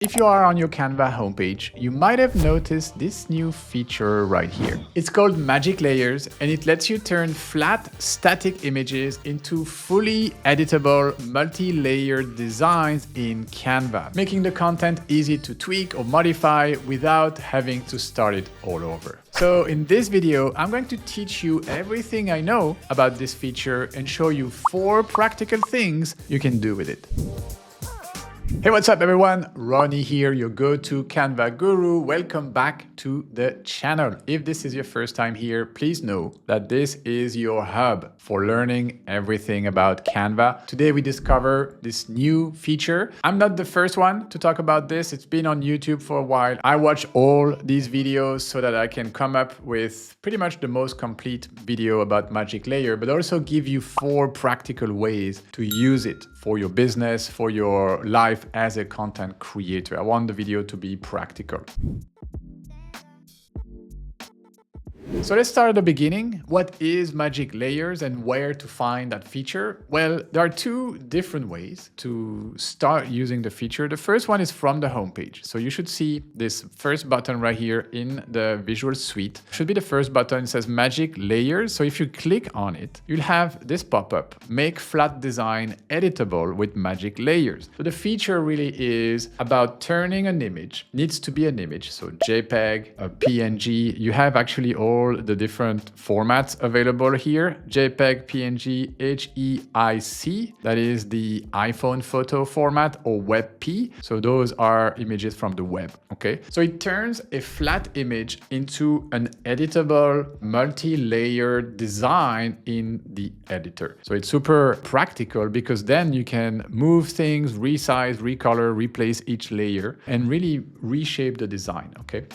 If you are on your Canva homepage, you might have noticed this new feature right here. It's called Magic Layers, and it lets you turn flat, static images into fully editable, multi-layered designs in Canva, making the content easy to tweak or modify without having to start it all over. So in this video, I'm going to teach you everything I know about this feature and show you 4 practical things you can do with it. Hey, what's up everyone? Ronnie here, your go-to Canva guru. Welcome back to the channel. If this is your first time here, please know that this is your hub for learning everything about Canva. Today we discover this new feature. I'm not the first one to talk about this. It's been on YouTube for a while. I watch all these videos so that I can come up with pretty much the most complete video about Magic Layer, but also give you 4 practical ways to use it for your business, for your life as a content creator. I want the video to be practical. So let's start at the beginning. What is Magic Layers and where to find that feature? Well, there are 2 different ways to start using the feature. The first one is from the homepage. So you should see this first button right here in the Visual Suite. Should be the first button. It says Magic Layers. So if you click on it, you'll have this pop-up, make flat design editable with Magic Layers. So the feature really is about turning an image, needs to be an image. So JPEG, a PNG, you have actually all the different formats available here. JPEG, PNG, HEIC, that is the iPhone photo format, or WebP. So those are images from the web, okay? So it turns a flat image into an editable, multi-layered design in the editor. So it's super practical because then you can move things, resize, recolor, replace each layer, and really reshape the design, okay?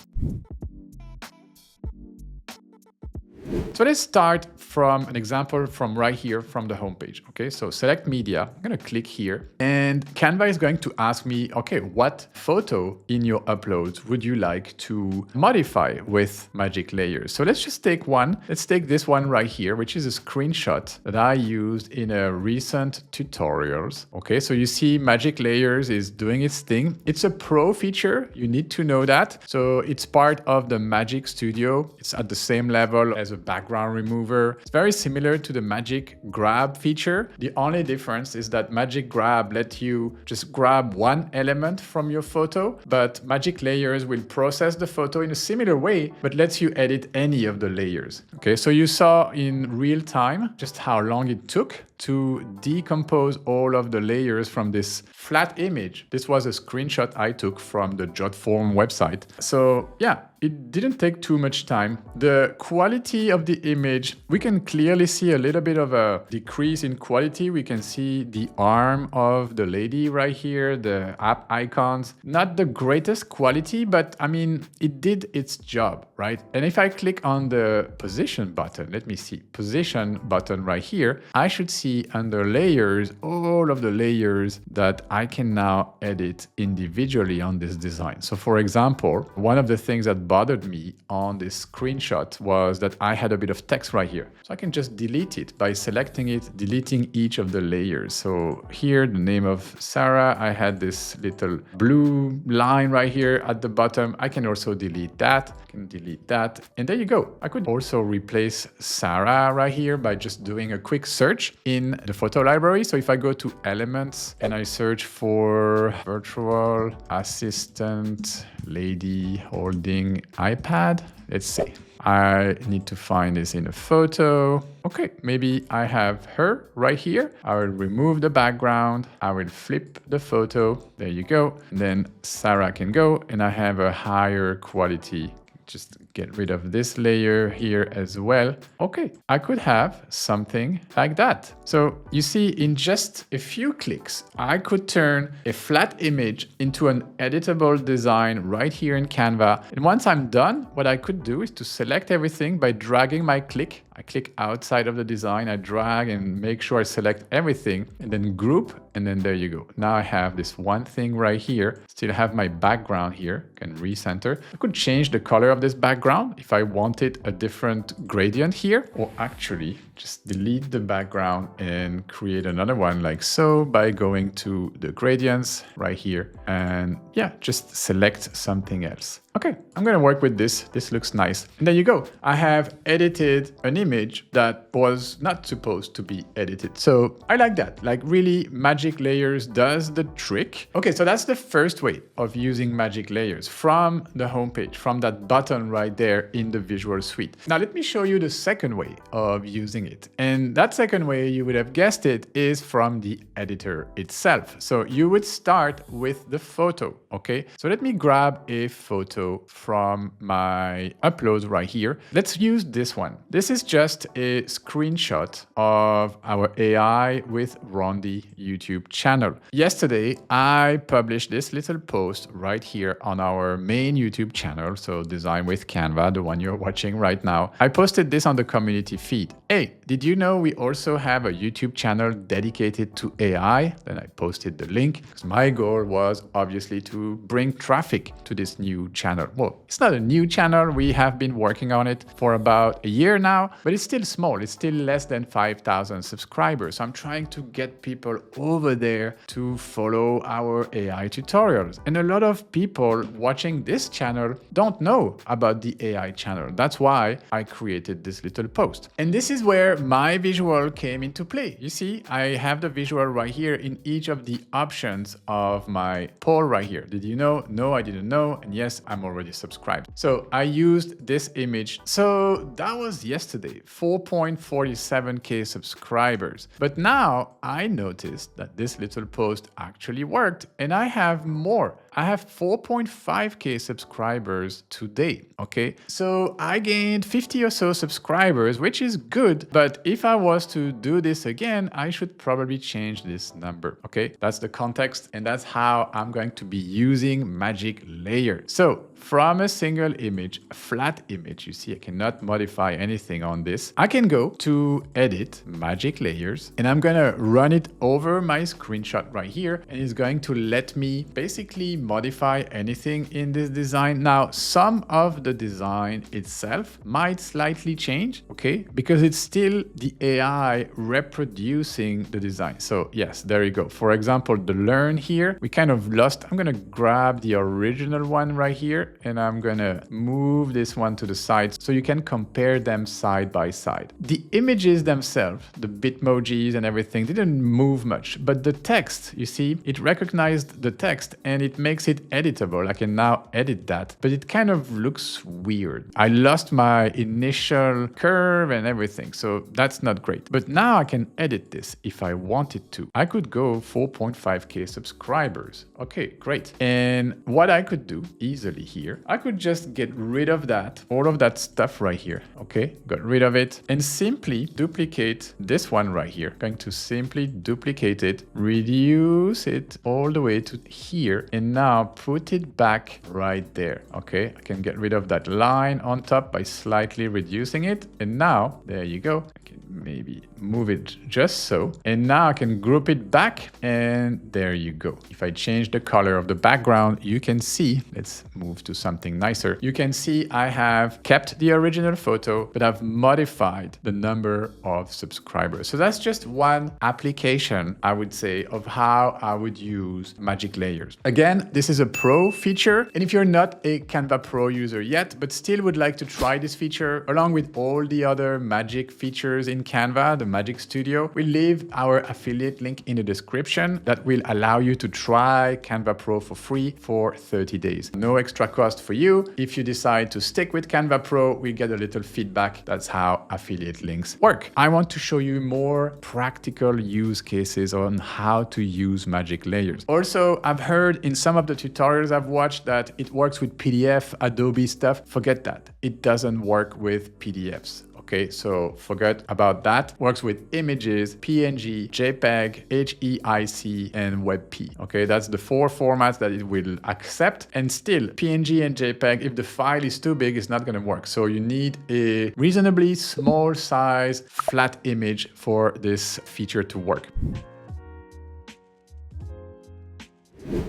So let's start from an example from right here from the homepage. Okay, so select media. I'm going to click here and Canva is going to ask me, okay, what photo in your uploads would you like to modify with Magic Layers? So let's just take one. Let's take this one right here, which is a screenshot that I used in a recent tutorials. Okay, so you see Magic Layers is doing its thing. It's a pro feature. You need to know that. So it's part of the Magic Studio. It's at the same level as a background remover. It's very similar to the Magic Grab feature. The only difference is that Magic Grab lets you just grab one element from your photo, but Magic Layers will process the photo in a similar way, but lets you edit any of the layers. Okay, so you saw in real time just how long it took to decompose all of the layers from this flat image. This was a screenshot I took from the Jotform website. So yeah, it didn't take too much time. The quality of the image, we can clearly see a little bit of a decrease in quality. We can see the arm of the lady right here, the app icons. Not the greatest quality, but I mean, it did its job, right? And if I click on the position button, let me see, position button right here, I should see under layers, all of the layers that I can now edit individually on this design. So for example, one of the things that bothered me on this screenshot was that I had a bit of text right here. So I can just delete it by selecting it, deleting each of the layers. So here, the name of Sarah, I had this little blue line right here at the bottom. I can also delete that, and there you go. I could also replace Sarah right here by just doing a quick search in the photo library. So if I go to elements and I search for virtual assistant lady holding iPad, let's see. I need to find this in a photo. Okay, maybe I have her right here. I will remove the background. I will flip the photo. There you go. And then Sarah can go and I have a higher quality. Just get rid of this layer here as well. Okay, I could have something like that. So you see, in just a few clicks, I could turn a flat image into an editable design right here in Canva. And once I'm done, what I could do is to select everything by dragging my click. I click outside of the design, I drag and make sure I select everything and then group, and then there you go. Now I have this one thing right here, still have my background here, can recenter. I could change the color of this background if I wanted a different gradient here, or actually just delete the background and create another one like so by going to the gradients right here and yeah, just select something else. Okay, I'm gonna work with this. This looks nice. And there you go. I have edited an image that was not supposed to be edited. So I like that. Like really, Magic Layers does the trick. Okay, so that's the first way of using Magic Layers from the homepage, from that button right there in the Visual Suite. Now let me show you the second way of using it. And that second way, you would have guessed it, is from the editor itself. So you would start with the photo, okay? So let me grab a photo from my uploads right here. Let's use this one. This is just a screenshot of our AI with Rondi YouTube channel. Yesterday, I published this little post right here on our main YouTube channel, so Design with Canva, the one you're watching right now. I posted this on the community feed. Hey, did you know we also have a YouTube channel dedicated to AI? Then I posted the link because my goal was obviously to bring traffic to this new channel. Well, it's not a new channel. We have been working on it for about a year now, but it's still small. It's still less than 5,000 subscribers. So I'm trying to get people over there to follow our AI tutorials. And a lot of people watching this channel don't know about the AI channel. That's why I created this little post. And this is where my visual came into play. You see, I have the visual right here in each of the options of my poll right here. Did you know? No, I didn't know. And yes, I'm already subscribed. So I used this image. So that was yesterday, 4.47K subscribers. But now I noticed that this little post actually worked and I have more. I have 4.5K subscribers today, okay? So I gained 50 or so subscribers, which is good, but if I was to do this again, I should probably change this number, okay? That's the context, and that's how I'm going to be using Magic Layer. So from a single image, a flat image, you see I cannot modify anything on this. I can go to Edit, Magic Layers, and I'm gonna run it over my screenshot right here, and it's going to let me basically modify anything in this design. Now, some of the design itself might slightly change, okay? Because it's still the AI reproducing the design. So yes, there you go. For example, the learn here, we kind of lost. I'm gonna grab the original one right here, and I'm gonna move this one to the side so you can compare them side by side. The images themselves, the Bitmojis and everything, didn't move much, but the text, you see, it recognized the text and it makes it editable. I can now edit that, but it kind of looks weird. I lost my initial curve and everything, so that's not great. But now I can edit this if I wanted to. I could go 4.5K subscribers. Okay, great. And what I could do easily here, I could just get rid of that, all of that stuff right here. Okay, got rid of it and simply duplicate this one right here. Going to simply duplicate it, reduce it all the way to here, and now put it back right there. Okay, I can get rid of that line on top by slightly reducing it. And now, there you go. I can maybe move it just so. And now I can group it back, and there you go. If I change the color of the background, you can see, let's move to something nicer. You can see I have kept the original photo, but I've modified the number of subscribers. So that's just one application, I would say, of how I would use Magic Layers. Again, this is a pro feature. And if you're not a Canva Pro user yet, but still would like to try this feature, along with all the other Magic features in Canva, the Magic Studio, we'll leave our affiliate link in the description that will allow you to try Canva Pro for free for 30 days. No extra cost for you. If you decide to stick with Canva Pro, we get a little feedback. That's how affiliate links work. I want to show you more practical use cases on how to use Magic Layers. Also, I've heard in some of the tutorials I've watched that it works with PDF, Adobe stuff. Forget that. It doesn't work with PDFs. Okay, so forget about that. Works with images, PNG, JPEG, HEIC, and WebP. Okay, that's the 4 formats that it will accept. And still, PNG and JPEG, if the file is too big, it's not going to work. So you need a reasonably small size flat image for this feature to work.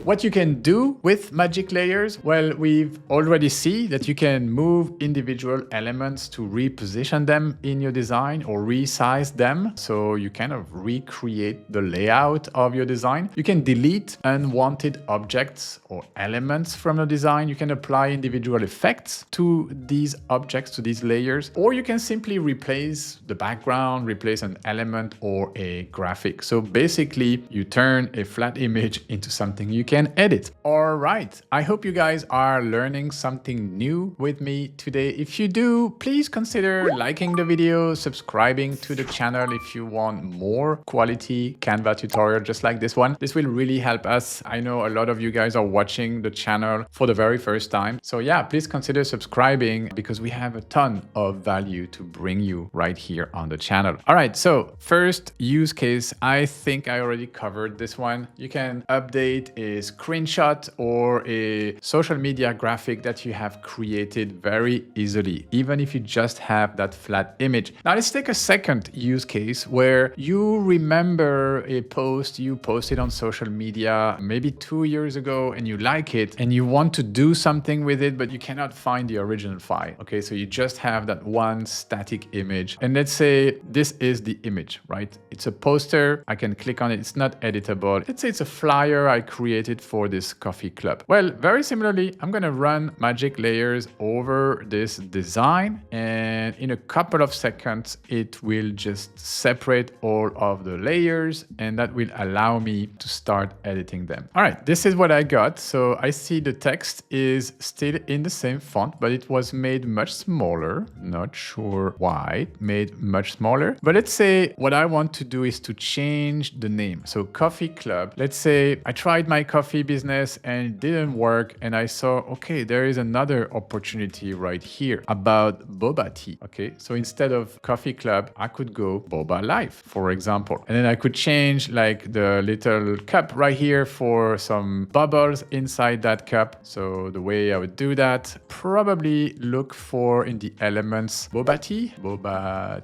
What you can do with Magic Layers? Well, we've already seen that you can move individual elements to reposition them in your design or resize them. So you kind of recreate the layout of your design. You can delete unwanted objects or elements from the design. You can apply individual effects to these objects, to these layers, or you can simply replace the background, replace an element or a graphic. So basically, you turn a flat image into something you can edit. All right, I hope you guys are learning something new with me today. If you do, please consider liking the video, subscribing to the channel if you want more quality Canva tutorial just like this one. This will really help us. I know a lot of you guys are watching the channel for the very first time. So yeah, please consider subscribing because we have a ton of value to bring you right here on the channel. All right, so first use case, I think I already covered this one. You can update a screenshot or a social media graphic that you have created very easily, even if you just have that flat image. Now let's take a second use case where you remember a post you posted on social media maybe 2 years ago and you like it and you want to do something with it, but you cannot find the original file. Okay, so you just have that one static image. And let's say this is the image, right? It's a poster. I can click on it. It's not editable. Let's say it's a flyer I created for this coffee club. Well, very similarly, I'm going to run Magic Layers over this design, and in a couple of seconds, it will just separate all of the layers, and that will allow me to start editing them. All right, this is what I got. So I see the text is still in the same font, but it was made much smaller. Not sure why made much smaller, but let's say what I want to do is to change the name. So coffee club, let's say I tried my coffee business and it didn't work, and I saw, okay, there is another opportunity right here about boba tea. Okay, so instead of coffee club, I could go boba life, for example, and then I could change like the little cup right here for some bubbles inside that cup. So the way I would do that, probably look for in the elements boba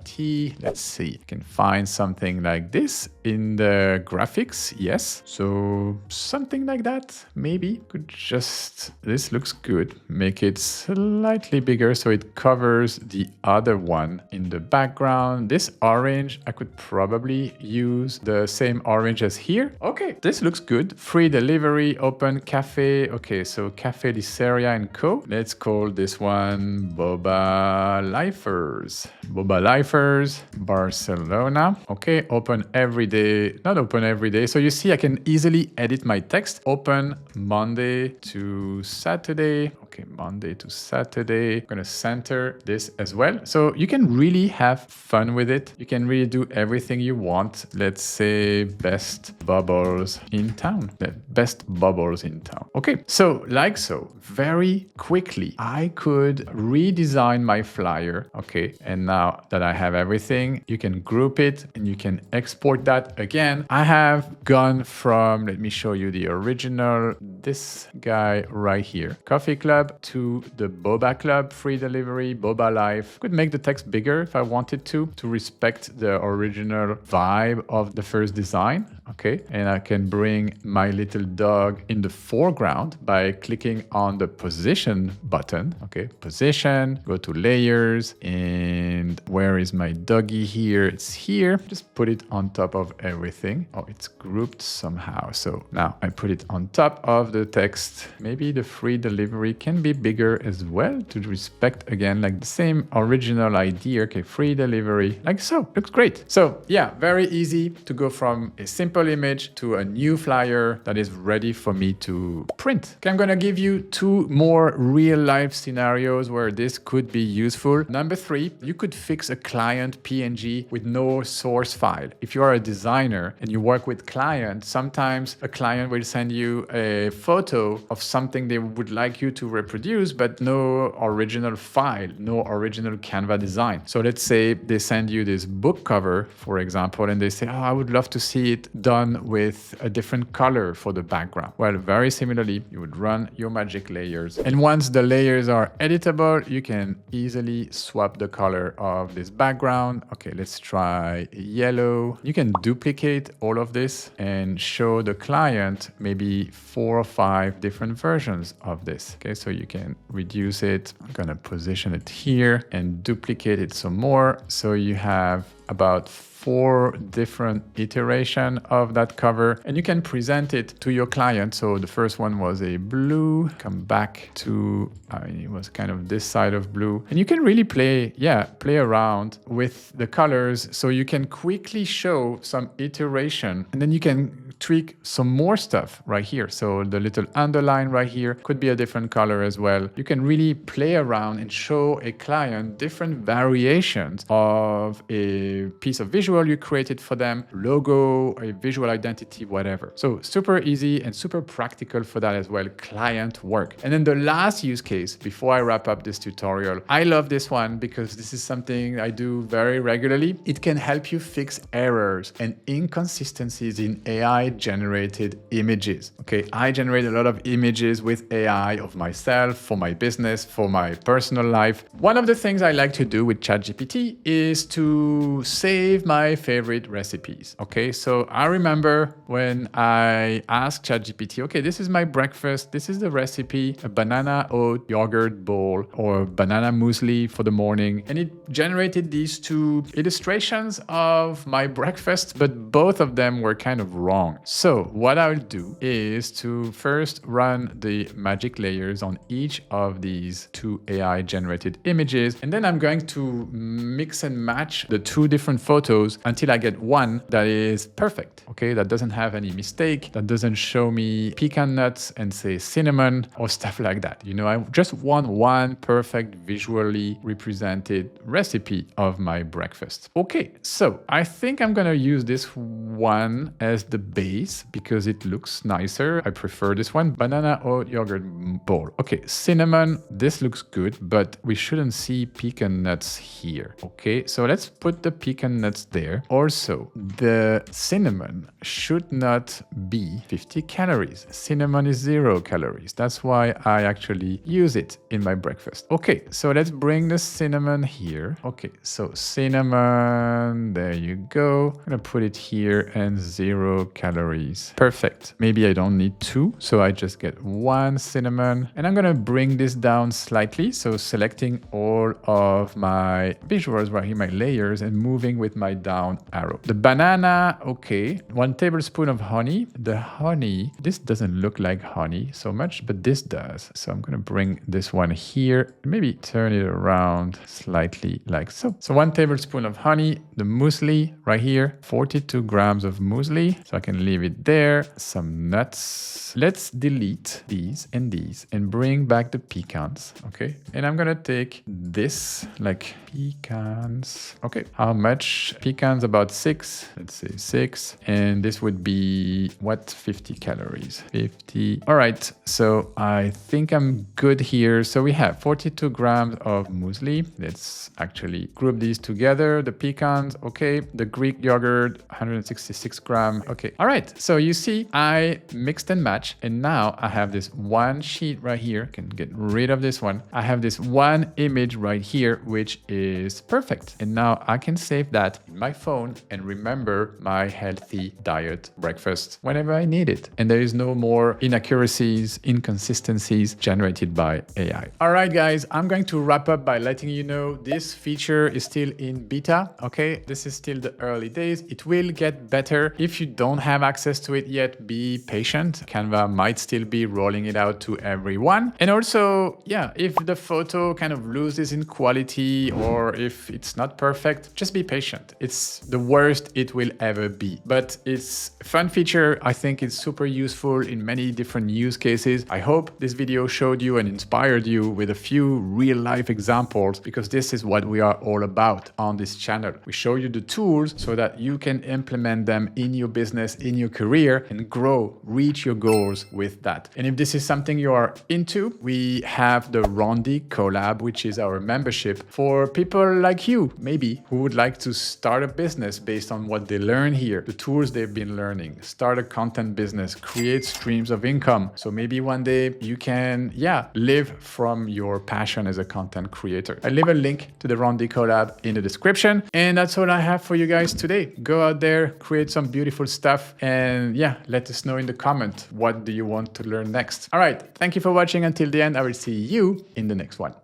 tea. Let's see, I can find something like this in the graphics. Yes, so something like that, maybe could just, this looks good. Make it slightly bigger so it covers the other one in the background. This orange, I could probably use the same orange as here. Okay, this looks good. Free delivery, open cafe. Okay, so Cafe Liceria and Co. Let's call this one Boba Lifers. Boba Lifers, Barcelona. Okay, open every day, not open every day. So you see, I can easily edit my text. Open Monday to Saturday. Okay, Monday to Saturday. I'm gonna center this as well. So you can really have fun with it. You can really do everything you want. Let's say best bubbles in town. The best bubbles in town. Okay, so like so, very quickly, I could redesign my flyer. Okay, and now that I have everything, you can group it and you can export that again. I have gone from, let me show you the original, this guy right here, Coffee Club, to the Boba Club, free delivery, Boba Life. Could make the text bigger if I wanted to respect the original vibe of the first design. Okay, and I can bring my little dog in the foreground by clicking on the position button. Okay, position, go to layers, and where is my doggy here? It's here. Just put it on top of everything. Oh, it's grouped somehow. So now I put it on top of the text. Maybe the free delivery can be bigger as well to respect, again, like the same original idea. Okay, free delivery, like so. Looks great. So yeah, very easy to go from a simple image to a new flyer that is ready for me to print. Okay, I'm gonna give you 2 more real life scenarios where this could be useful. Number 3, you could fix a client PNG with no source file. If you are a designer and you work with clients, sometimes a client will send you a photo of something they would like you to reproduce, but no original file, no original Canva design. So let's say they send you this book cover, for example, and they say, oh, I would love to see it done with a different color for the background. Well, very similarly, you would run your magic layers. And once the layers are editable, you can easily swap the color of this background. Okay, let's try yellow. You can duplicate all of this and show the client maybe 4 or 5 different versions of this. Okay, so you can reduce it. I'm gonna position it here and duplicate it some more. So you have about 4 different iterations of that cover, and you can present it to your client. So the first one was a blue, come back to, it was kind of this side of blue. And you can really play around with the colors so you can quickly show some iteration, and then you can tweak some more stuff right here. So the little underline right here could be a different color as well. You can really play around and show a client different variations of a piece of visual you created for them, logo, a visual identity, whatever. So super easy and super practical for that as well, client work. And then the last use case before I wrap up this tutorial, I love this one because this is something I do very regularly. It can help you fix errors and inconsistencies in AI generated images. Okay, I generate a lot of images with AI of myself, for my business, for my personal life. One of the things I like to do with ChatGPT is to save my favorite recipes. Okay, so I remember when I asked ChatGPT, okay, this is my breakfast, this is the recipe, a banana oat yogurt bowl or banana muesli for the morning. And it generated these 2 illustrations of my breakfast, but both of them were kind of wrong. So what I'll do is to first run the magic layers on each of these 2 AI generated images. And then I'm going to mix and match the 2 different photos until I get one that is perfect. Okay, that doesn't have any mistake, that doesn't show me pecan nuts and say cinnamon or stuff like that. You know, I just want one perfect visually represented recipe of my breakfast. Okay, so I think I'm gonna use this one as the base because it looks nicer. I prefer this one, banana oat yogurt bowl. Okay, cinnamon, this looks good, but we shouldn't see pecan nuts here. Okay, so let's put the pecan nuts there. Also, the cinnamon should not be 50 calories. Cinnamon is 0 calories. That's why I actually use it in my breakfast. Okay, so let's bring the cinnamon here. Okay, so cinnamon, there you go. I'm gonna put it here and 0 calories. Perfect. Maybe I don't need 2, so I just get 1 cinnamon. And I'm gonna bring this down slightly. So selecting all of my visuals right here, my layers, and moving with my down arrow. The banana, okay. 1 tablespoon of honey. The honey, this doesn't look like honey so much, but this does. So I'm gonna bring this one here, maybe turn it around slightly like so. So 1 tablespoon of honey, the muesli right here, 42 grams of muesli. So I can leave it there. Some nuts. Let's delete these and bring back the pecans. Okay. And I'm gonna take this, like pecans. Okay. How much? Pecans about 6. Let's say 6. And this would be what? 50 calories. 50. All right. So I think I'm good here. So we have 42 grams of muesli. Let's actually group these together. The pecans. Okay. The Greek yogurt, 166 grams. Okay. All right. So you see, I mixed and matched. And now I have this one sheet right here. I can get rid of this one. I have this one image right here, which is perfect. And now I can save that in my phone and remember my healthy diet breakfast whenever I need it. And there is no more inaccuracies, inconsistencies generated by AI. All right, guys, I'm going to wrap up by letting you know this feature is still in beta. Okay, this is still the early days. It will get better. If you don't have access to it yet, be patient. Canva might still be rolling it out to everyone. And also, yeah, if the photo kind of loses in quality or if it's not perfect, just be patient. It's the worst it will ever be. But it's a fun feature. I think it's super useful in many different use cases. I hope this video showed you and inspired you with a few real life examples, because this is what we are all about on this channel. We show you the tools so that you can implement them in your business, in in your career and grow, reach your goals with that. And if this is something you are into, we have the Rondi collab, which is our membership for people like you, maybe, who would like to start a business based on what they learn here, the tools they've been learning, start a content business, create streams of income. So maybe one day you can, live from your passion as a content creator. I leave a link to the Rondi collab in the description. And that's all I have for you guys today. Go out there, create some beautiful stuff, and let us know in the comment, what do you want to learn next? All right. Thank you for watching until the end. I will see you in the next one.